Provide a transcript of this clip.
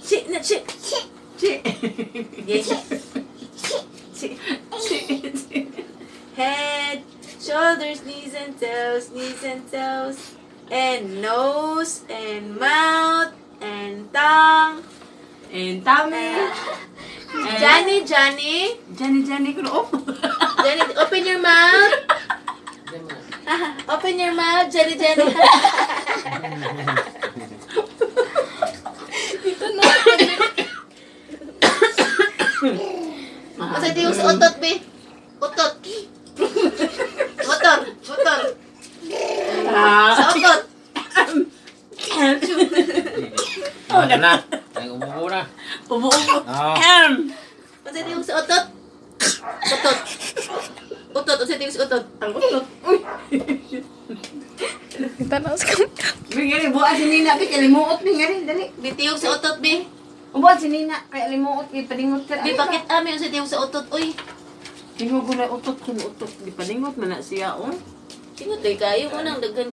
Chi, na, chi. Chi. Yes. Chi. Head, shoulders, knees and toes, and nose, and mouth, and tongue, And tummy. Johnny, Johnny, ko na Johnny, open your mouth. Open your mouth, Johnny. Ito na. Kasi di yung sa utot, be. Utot. Motor. Sa utot. Ano na? Ay, umupo na. Ubo. Kasi di yung sa utot. Utot. Kasi di yung sa utot. Ang utot. Uy. Tanaw sa kamera. Bigyan buat si Nina kay limuot ni ngari dali. Bitiyog sa utot, be. Buat si Nina kay limuot kay padingot ka. Be, bakit amin yung sa tiyog sa utot, uy? Tingog na utot kun utot di padingot man na siya oh. Tingot day kayo mo nang daghan